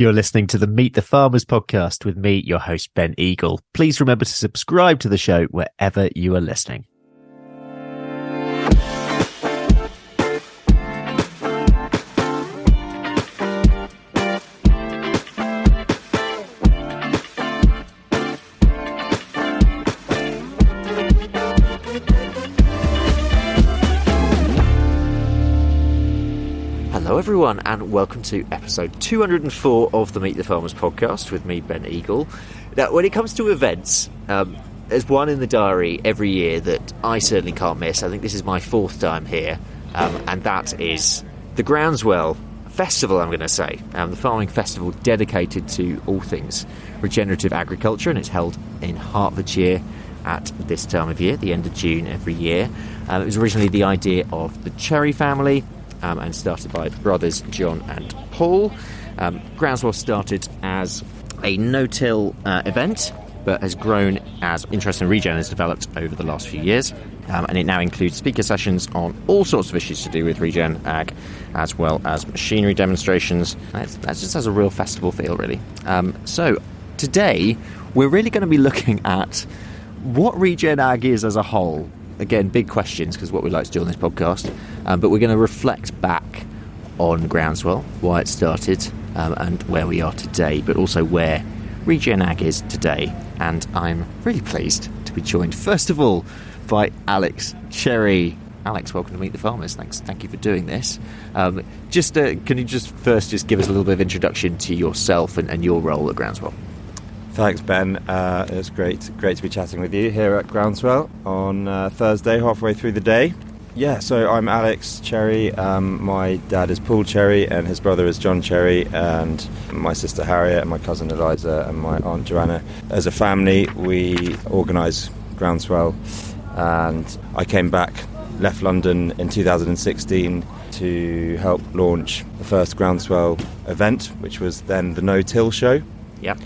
You're listening to the Meet the Farmers podcast with me, your host, Ben Eagle. Please remember to subscribe to the show wherever you are listening. Hello everyone and welcome to episode 204 of the Meet the Farmers podcast with me, Ben Eagle. Now, when it comes to events, there's one in the diary every year that I certainly can't miss. I think this is my fourth time here, and that is the Groundswell Festival, I'm going to say. The farming festival dedicated to all things regenerative agriculture, and it's held in Hertfordshire at this time of year, the end of June every year. It was originally the idea of the Cherry family, and started by brothers John and Paul. Groundswell started as a no-till event, but has grown as interest in regen has developed over the last few years. And it now includes speaker sessions on all sorts of issues to do with regen ag, as well as machinery demonstrations. That just has a real festival feel, really. So today, we're really going to be looking at what regen ag is as a whole. Again, big questions, because what we like to do on this podcast. But we're going to reflect back on Groundswell, why it started, and where we are today, but also where Regen Ag is today. And I'm really pleased to be joined, first of all, by Alex Cherry. Alex, welcome to Meet the Farmers. Thank you for doing this. Can you just first give us a little bit of introduction to yourself and your role at Groundswell? Thanks, Ben. It's great to be chatting with you here at Groundswell on Thursday, halfway through the day. Yeah, so I'm Alex Cherry. My dad is Paul Cherry, and his brother is John Cherry, and my sister Harriet, and my cousin Eliza, and my aunt Joanna. As a family, we organise Groundswell, and I came back, left London in 2016 to help launch the first Groundswell event, which was then the No-Till Show. Yep.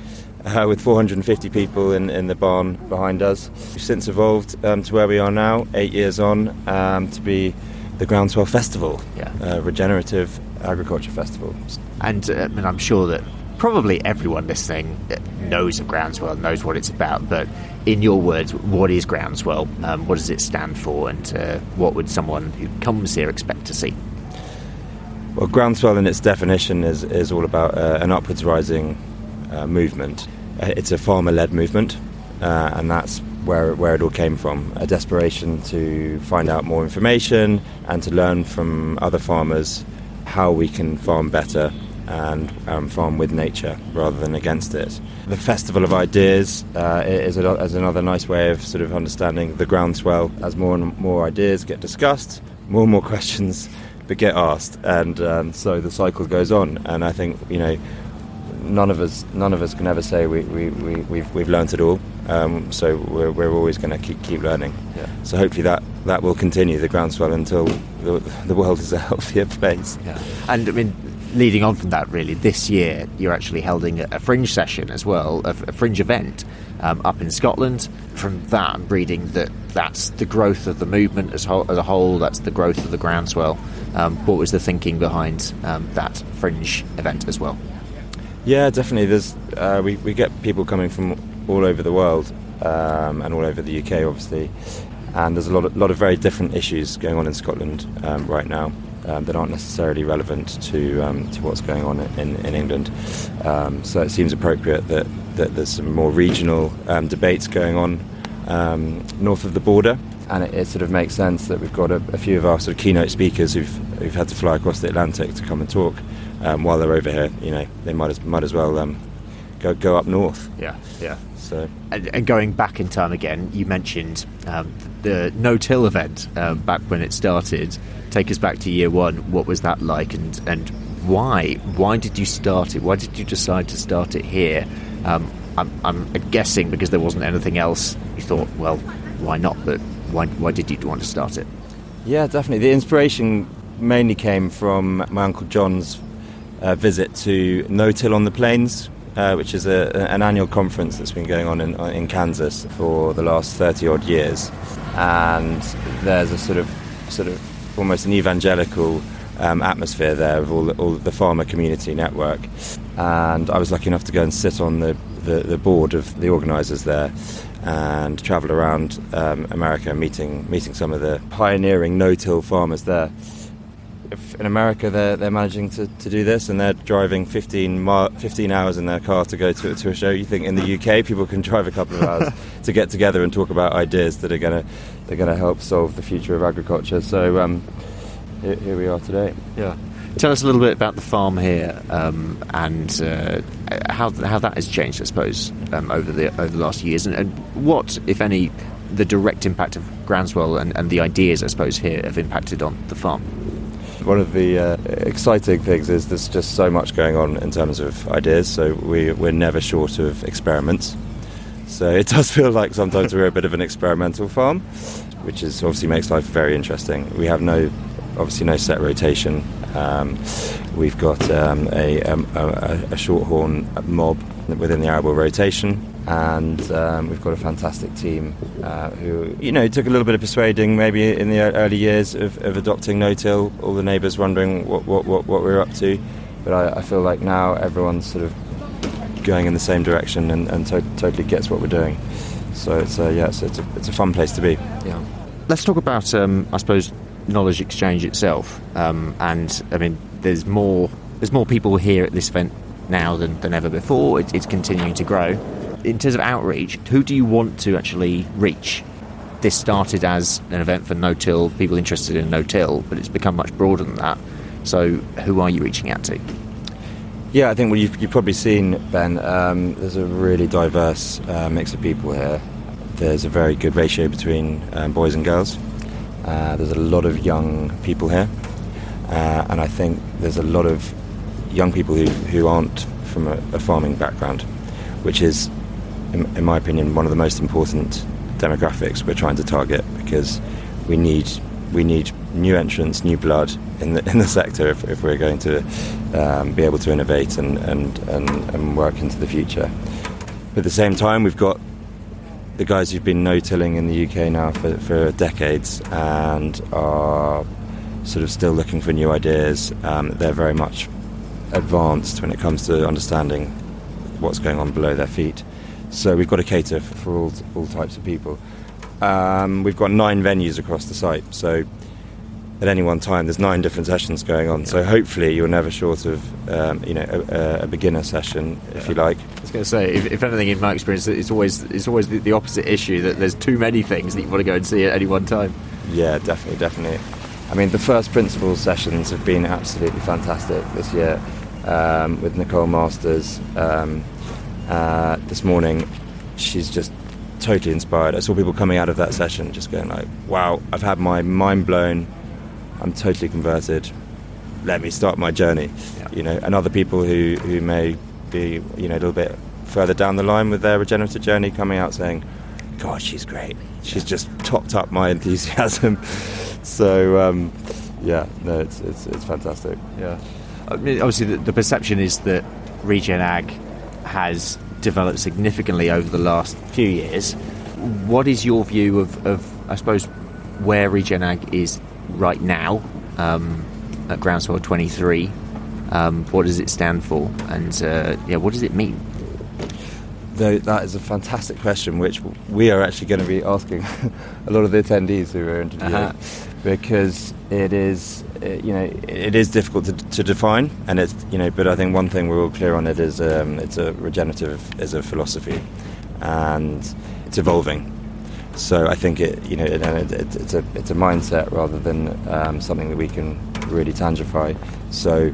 With 450 people in the barn behind us. We've since evolved to where we are now, 8 years on, to be the Groundswell Festival, regenerative agriculture festival. And I'm sure that probably everyone listening knows of Groundswell, knows what it's about, but in your words, what is Groundswell? What does it stand for, and what would someone who comes here expect to see? Well, Groundswell in its definition is all about an upwards rising movement. It's a farmer-led movement, and that's where it all came from. A desperation to find out more information and to learn from other farmers how we can farm better and farm with nature rather than against it. The Festival of Ideas is another nice way of sort of understanding the Groundswell. As more and more ideas get discussed, more and more questions get asked, and so the cycle goes on. And I think, none of us can ever say we've learnt it all. So we're always going to keep learning. Yeah. So hopefully that will continue, the Groundswell, until the world is a healthier place. Yeah. And leading on from that, really, this year you're actually holding a fringe session as well, a fringe event up in Scotland. From that, I'm reading that's the growth of the movement as a whole. That's the growth of the Groundswell. What was the thinking behind that fringe event as well? Yeah, definitely. There's we get people coming from all over the world and all over the UK, obviously, and there's a lot of very different issues going on in Scotland right now that aren't necessarily relevant to what's going on in England. So it seems appropriate that there's some more regional debates going on north of the border, and it sort of makes sense that we've got a few of our sort of keynote speakers who've had to fly across the Atlantic to come and talk. While they're over here, they might as well go up north. Yeah. So, and going back in time again, you mentioned the no-till event back when it started. Take us back to year one. What was that like, and why? Why did you start it? Why did you decide to start it here? I'm guessing because there wasn't anything else. You thought, well, why not? But why did you want to start it? Yeah, definitely. The inspiration mainly came from my Uncle John's visit to No-Till on the Plains, which is an annual conference that's been going on in Kansas for the last 30 odd years, and there's a sort of almost an evangelical atmosphere there of all the farmer community network. and I was lucky enough to go and sit on the board of the organisers there, and travel around America, meeting some of the pioneering no-till farmers there. In America, they're managing to do this, and they're driving 15 hours in their car to go to a show. You think in the UK people can drive a couple of hours to get together and talk about ideas that are going to help solve the future of agriculture. So here we are today. Yeah. Tell us a little bit about the farm here, and how that has changed, I suppose, over the last years, and what, if any, the direct impact of Groundswell and the ideas, I suppose, here have impacted on the farm. One of the exciting things is there's just so much going on in terms of ideas, so we're never short of experiments. So it does feel like sometimes we're a bit of an experimental farm, which is obviously makes life very interesting. We have no set rotation. We've got a shorthorn mob within the arable rotation, and we've got a fantastic team who, took a little bit of persuading maybe in the early years of adopting no-till. All the neighbours wondering what we're up to, but I feel like now everyone's sort of going in the same direction and totally gets what we're doing. So it's a fun place to be. Yeah. Let's talk about I suppose knowledge exchange itself, and I mean there's more people here at this event now than ever before. It's continuing to grow. In terms of outreach, who do you want to actually reach? This started as an event for no-till, people interested in no-till, but it's become much broader than that. So who are you reaching out to? Yeah, I think you've probably seen, Ben, there's a really diverse mix of people here. There's a very good ratio between boys and girls. There's a lot of young people here, and I think there's a lot of young people who aren't from a farming background, which is, in my opinion, one of the most important demographics we're trying to target, because we need new entrants, new blood in the sector if we're going to be able to innovate and work into the future. But at the same time, we've got the guys who've been no-tilling in the UK now for decades and are sort of still looking for new ideas. They're very much advanced when it comes to understanding what's going on below their feet. So we've got to cater for all types of people. We've got 9 venues across the site, so at any one time there's 9 different sessions going on. So hopefully you're never short of a beginner session, if you like. I was going to say, if anything, in my experience, it's always the opposite issue, that there's too many things that you want to go and see at any one time. Yeah, definitely. I mean, the first principles sessions have been absolutely fantastic this year, with Nicole Masters. This morning, she's just totally inspired. I saw people coming out of that session just going like, wow, I've had my mind blown, I'm totally converted, let me start my journey. Yeah. And other people who may be a little bit further down the line with their regenerative journey coming out saying, God, she's great, she's just topped up my enthusiasm. So it's fantastic. Yeah, I mean, obviously the perception is that Regen Ag has developed significantly over the last few years. What is your view of I suppose, where Regen Ag is right now at Groundswell 23? What does it stand for, and what does it mean? That is a fantastic question, which we are actually going to be asking a lot of the attendees who are interviewing, because it is difficult to define, and it's but I think one thing we're all clear on it is it's a regenerative is a philosophy, and it's evolving. So I think it's a mindset rather than something that we can really tangify. So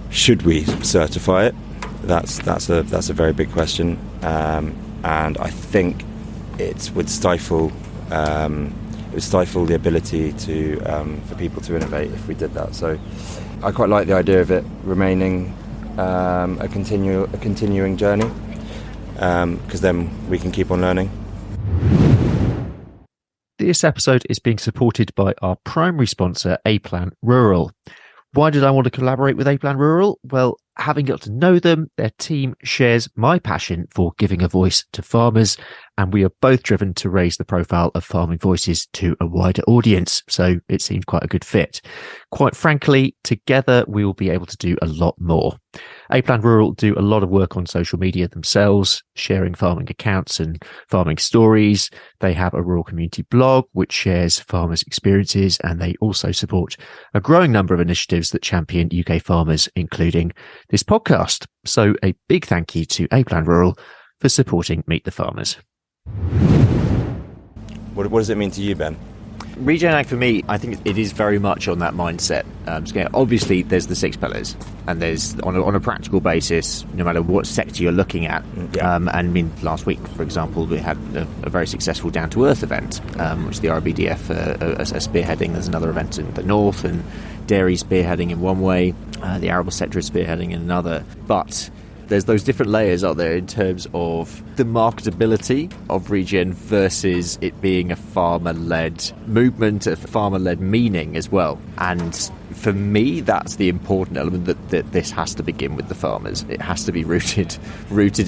should we certify it? That's a very big question, and I think it would stifle the ability for people to innovate if we did that. So I quite like the idea of it remaining a continuing journey, because then we can keep on learning. This episode is being supported by our primary sponsor, A-Plan Rural. Why did I want to collaborate with A-Plan Rural? Well, having got to know them, their team shares my passion for giving a voice to farmers and we are both driven to raise the profile of farming voices to a wider audience. So it seemed quite a good fit. Quite frankly, together we will be able to do a lot more. A Plan Rural do a lot of work on social media themselves, sharing farming accounts and farming stories. They have a rural community blog which shares farmers' experiences, and they also support a growing number of initiatives that champion UK farmers, including this podcast. So a big thank you to A Plan Rural for supporting Meet the Farmers. What does it mean to you, Ben? Regen Ag for me, I think it is very much on that mindset. Obviously, there's the 6 pillars, and there's on a practical basis, no matter what sector you're looking at. And I mean, last week, for example, we had a very successful Down to Earth event, which the RBDF are spearheading. There's another event in the north, and dairy spearheading in one way, the arable sector is spearheading in another. But there's those different layers out there in terms of the marketability of regen versus it being a farmer-led movement, a farmer-led meaning as well. And for me, that's the important element, that this has to begin with the farmers. It has to be rooted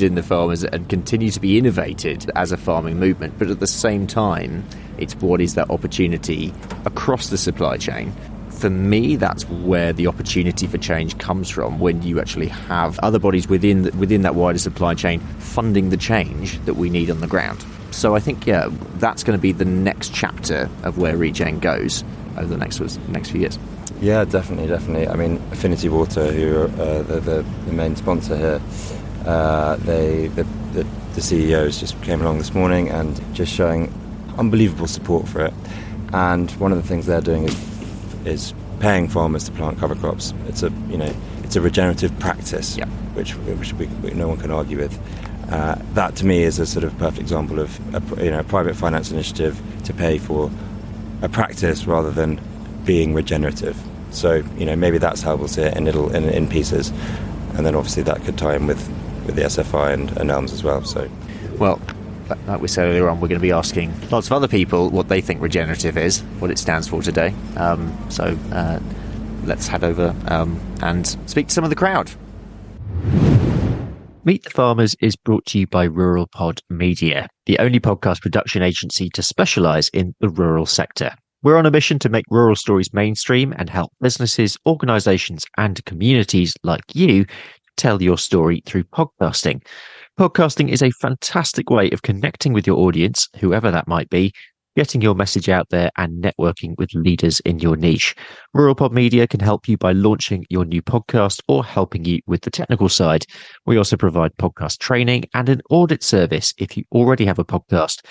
in the farmers and continue to be innovated as a farming movement. But at the same time, it's what is that opportunity across the supply chain. For me, that's where the opportunity for change comes from, when you actually have other bodies within that wider supply chain funding the change that we need on the ground. So I think, that's going to be the next chapter of where regen goes over the next few years. Yeah, definitely. I mean, Affinity Water, who are the main sponsor here, the CEOs just came along this morning and just showing unbelievable support for it. And one of the things they're doing is paying farmers to plant cover crops. It's a regenerative practice, which no one can argue with. That to me is a sort of perfect example of a private finance initiative to pay for a practice rather than being regenerative. So maybe that's how we'll see it in pieces, and then obviously that could tie in with the SFI and ELMS as well. So, well, like we said earlier on, we're going to be asking lots of other people what they think regenerative is, what it stands for today. So let's head over and speak to some of the crowd. Meet the Farmers is brought to you by Rural Pod Media, the only podcast production agency to specialise in the rural sector. We're on a mission to make rural stories mainstream and help businesses, organisations and communities like you tell your story through podcasting. Podcasting is a fantastic way of connecting with your audience, whoever that might be, getting your message out there and networking with leaders in your niche. Rural Pod Media can help you by launching your new podcast or helping you with the technical side. We also provide podcast training and an audit service if you already have a podcast,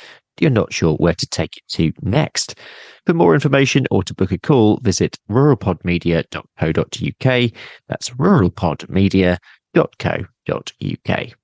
you're not sure where to take it to next. For more information or to book a call, visit ruralpodmedia.co.uk. That's ruralpodmedia.co.uk.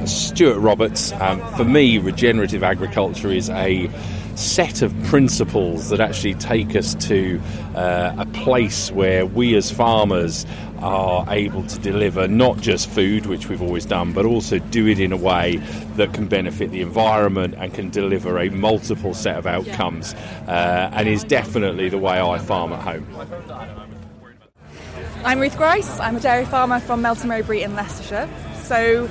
Stuart Roberts. For me, regenerative agriculture is a set of principles that actually take us to a place where we as farmers are able to deliver not just food, which we've always done, but also do it in a way that can benefit the environment and can deliver a multiple set of outcomes, and is definitely the way I farm at home. I'm Ruth Grice. I'm a dairy farmer from Melton Mowbray in Leicestershire. So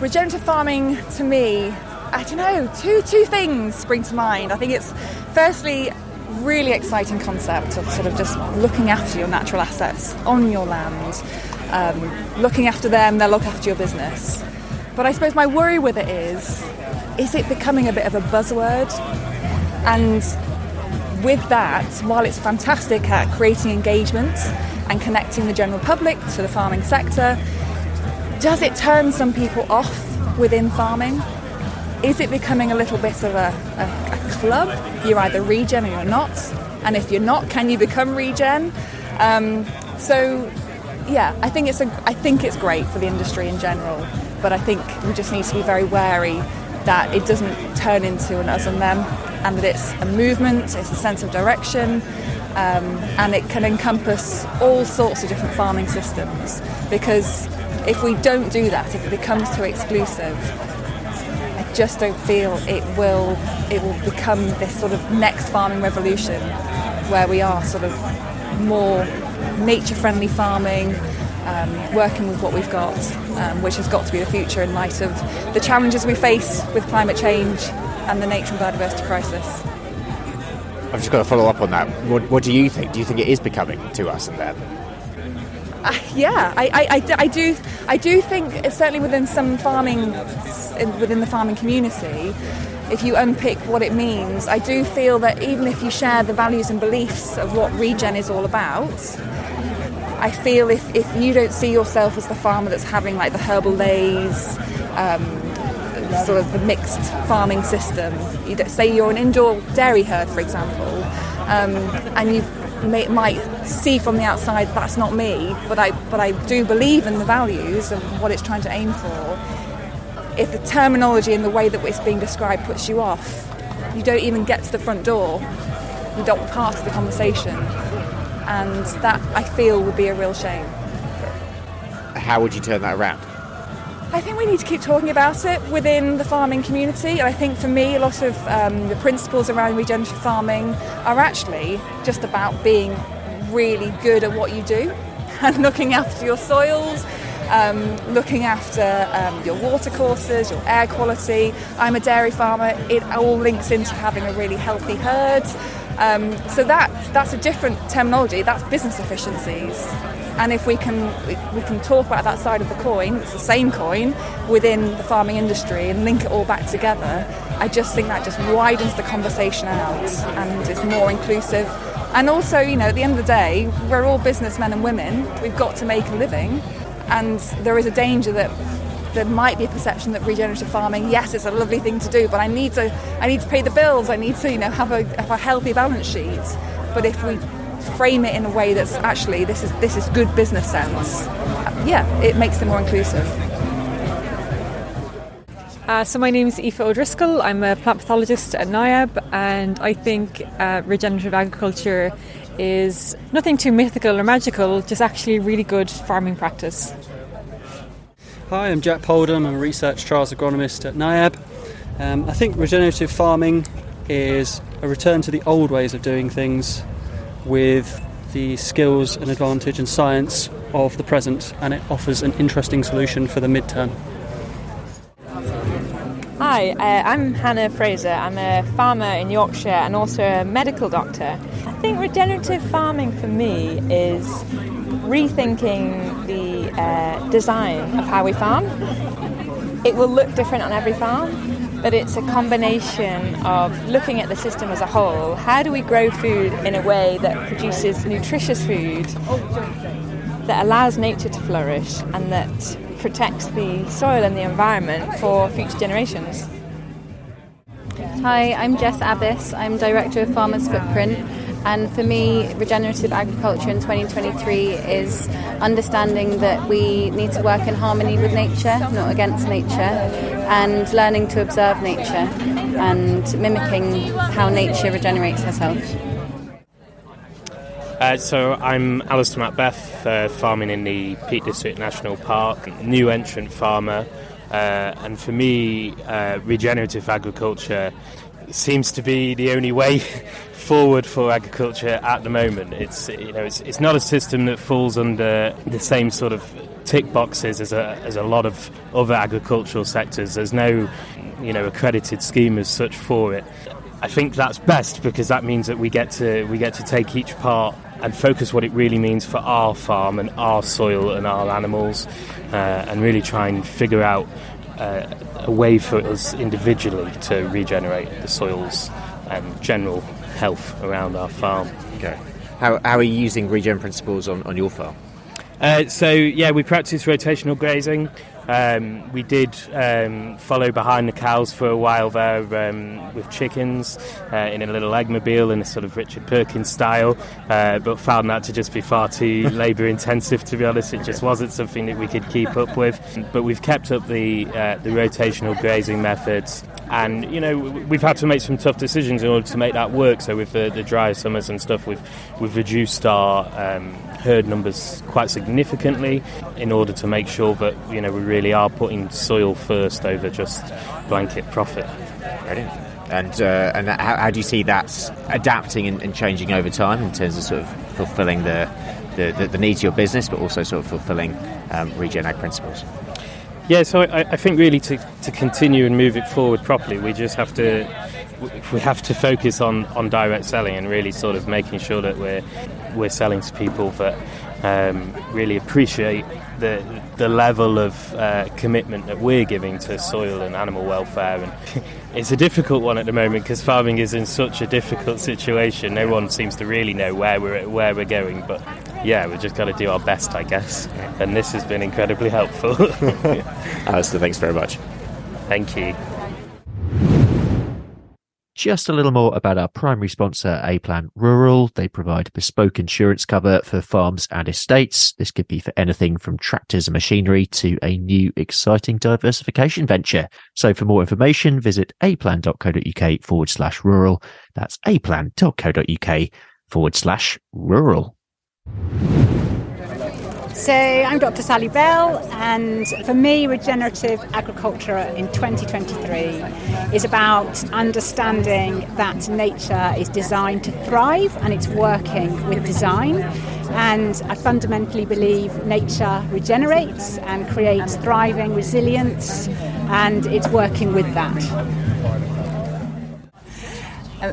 regenerative farming, to me, I don't know, two things spring to mind. I think it's firstly really exciting concept of sort of just looking after your natural assets on your land, looking after them, they'll look after your business. But I suppose my worry with it is it becoming a bit of a buzzword? And with that, while it's fantastic at creating engagement and connecting the general public to the farming sector, does it turn some people off within farming? Is it becoming a little bit of a club? You're either regen or you're not. And if you're not, can you become regen? I think it's great for the industry in general. But I think we just need to be very wary that it doesn't turn into an us and them, and that it's a movement, it's a sense of direction, and it can encompass all sorts of different farming systems. Because if we don't do that, if it becomes too exclusive, I just don't feel it will become this sort of next farming revolution where we are sort of more nature-friendly farming, working with what we've got, which has got to be the future in light of the challenges we face with climate change and the nature and biodiversity crisis. I've just got to follow up on that. What do you think? Do you think it is becoming to us and them? Yeah, I do think it's certainly within the farming community. If you unpick what it means, I do feel that even if you share the values and beliefs of what regen is all about, I feel if you don't see yourself as the farmer that's having like the herbal lays, sort of the mixed farming system, say you're an indoor dairy herd, for example, and you might see from the outside that's not me, but I do believe in the values of what it's trying to aim for. If the terminology and the way that it's being described puts you off, you don't even get to the front door. You don't part of the conversation, and that I feel would be a real shame. How would you turn that around? I think we need to keep talking about it within the farming community, and I think for me a lot of the principles around regenerative farming are actually just about being really good at what you do and looking after your soils, looking after your water courses, your air quality. I'm a dairy farmer. It all links into having a really healthy herd. So that's a different terminology. That's business efficiencies. And if we can talk about that side of the coin, it's the same coin, within the farming industry and link it all back together, I just think that just widens the conversation out and is more inclusive. And also, at the end of the day, we're all businessmen and women. We've got to make a living. And there is a danger that there might be a perception that regenerative farming, yes, it's a lovely thing to do, but I need to pay the bills. I need to, have a healthy balance sheet. But if we frame it in a way that's actually this is good business sense, it makes them more inclusive. So my name is Aoife O'Driscoll. I'm a plant pathologist at NIAB, and I think regenerative agriculture is nothing too mythical or magical, just actually really good farming practice. Hi, I'm Jack Poldham. I'm a research trials agronomist at NIAB. I think regenerative farming is a return to the old ways of doing things with the skills and advantage and science of the present, and it offers an interesting solution for the midterm. Hi, I'm Hannah Fraser. I'm a farmer in Yorkshire and also a medical doctor. I think regenerative farming for me is rethinking the design of how we farm. It will look different on every farm, but it's a combination of looking at the system as a whole. How do we grow food in a way that produces nutritious food, that allows nature to flourish and that protects the soil and the environment for future generations? Hi, I'm Jess Abbas. I'm Director of Farmers Footprint, and for me, regenerative agriculture in 2023 is understanding that we need to work in harmony with nature, not against nature, and learning to observe nature and mimicking how nature regenerates herself. So I'm Alistair Macbeth, farming in the Peak District National Park, new entrant farmer, and for me regenerative agriculture seems to be the only way forward for agriculture at the moment. It's not a system that falls under the same sort of tick boxes as a lot of other agricultural sectors. There's no accredited scheme as such for it. I think that's best because that means that we get to take each part and focus what it really means for our farm and our soil and our animals, and really try and figure out a way for us individually to regenerate the soils and general health around our farm. Okay. How are you using regen principles on your farm? We practice rotational grazing. We did follow behind the cows for a while there with chickens in a little eggmobile in a sort of Richard Perkins style, but found that to just be far too labour intensive, to be honest. It just wasn't something that we could keep up with. But we've kept up the rotational grazing methods, and we've had to make some tough decisions in order to make that work. So with the dry summers and stuff, we've reduced our herd numbers quite significantly in order to make sure that we really are putting soil first over just blanket profit. Brilliant. And how do you see that adapting and changing over time in terms of sort of fulfilling the the needs of your business, but also sort of fulfilling Regen Ag principles? Yeah, so I think really to continue and move it forward properly, we just have to focus on direct selling and really sort of making sure that we're selling to people that really appreciate the level of commitment that we're giving to soil and animal welfare. And it's a difficult one at the moment because farming is in such a difficult situation. No one seems to really know where we're going, but yeah, we've just got to do our best, I guess. And this has been incredibly helpful. Alistair, thanks very much. Thank you. Just a little more about our primary sponsor, A-Plan Rural. They provide bespoke insurance cover for farms and estates. This could be for anything from tractors and machinery to a new exciting diversification venture. So for more information, visit aplan.co.uk/rural. That's aplan.co.uk/rural. So I'm Dr. Sally Bell, and for me, regenerative agriculture in 2023 is about understanding that nature is designed to thrive and it's working with design. And I fundamentally believe nature regenerates and creates thriving resilience, and it's working with that.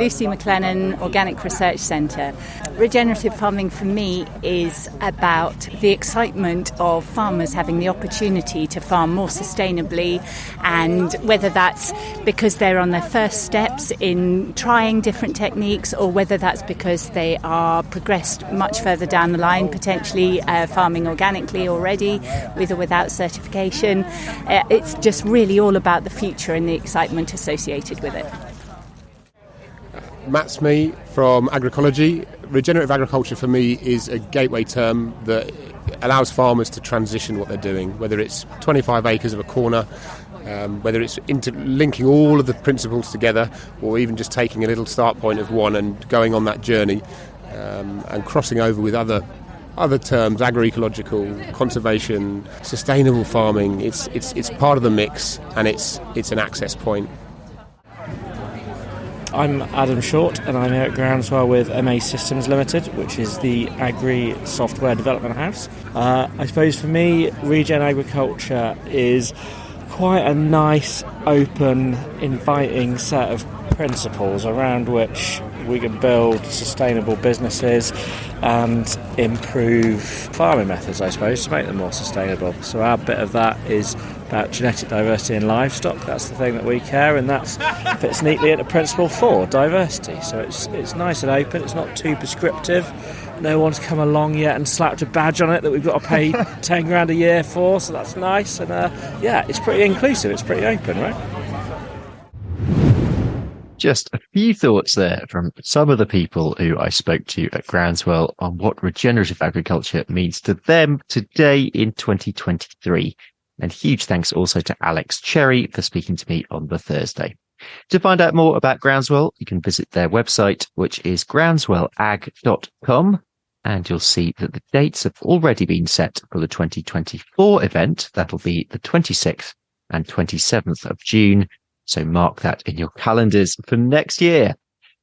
Lucy McLennan, Organic Research Centre. Regenerative farming for me is about the excitement of farmers having the opportunity to farm more sustainably, and whether that's because they're on their first steps in trying different techniques, or whether that's because they are progressed much further down the line, potentially farming organically already with or without certification. It's just really all about the future and the excitement associated with it. Matt Smee from Agroecology. Regenerative agriculture for me is a gateway term that allows farmers to transition what they're doing, whether it's 25 acres of a corner, whether it's linking all of the principles together, or even just taking a little start point of one and going on that journey, and crossing over with other terms, agroecological, conservation, sustainable farming. It's part of the mix, and it's an access point. I'm Adam Short, and I'm here at Groundswell with MA Systems Limited, which is the agri software development house. I suppose for me, regen agriculture is quite a nice, open, inviting set of principles around which we can build sustainable businesses and improve farming methods, I suppose, to make them more sustainable. So our bit of that is about genetic diversity in livestock. That's the thing that we care, and that fits neatly into principle 4, diversity. So it's nice and open, it's not too prescriptive. No one's come along yet and slapped a badge on it that we've got to pay 10 grand a year for, so that's nice. And yeah, it's pretty inclusive, it's pretty open, right? Just a few thoughts there from some of the people who I spoke to at Groundswell on what regenerative agriculture means to them today in 2023. And huge thanks also to Alex Cherry for speaking to me on the Thursday. To find out more about Groundswell, you can visit their website, which is groundswellag.com. And you'll see that the dates have already been set for the 2024 event. That'll be the 26th and 27th of June. So mark that in your calendars for next year.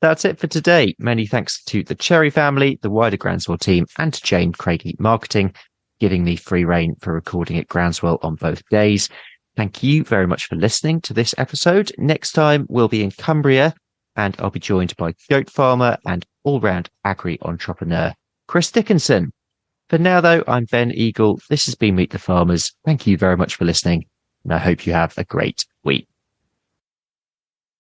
That's it for today. Many thanks to the Cherry family, the wider Groundswell team, and to Jane Craigie Marketing, giving me free rein for recording at Groundswell on both days. Thank you very much for listening to this episode. Next time we'll be in Cumbria, and I'll be joined by goat farmer and all-round agri-entrepreneur Chris Dickinson. For now, though, I'm Ben Eagle. This has been Meet the Farmers. Thank you very much for listening, and I hope you have a great week.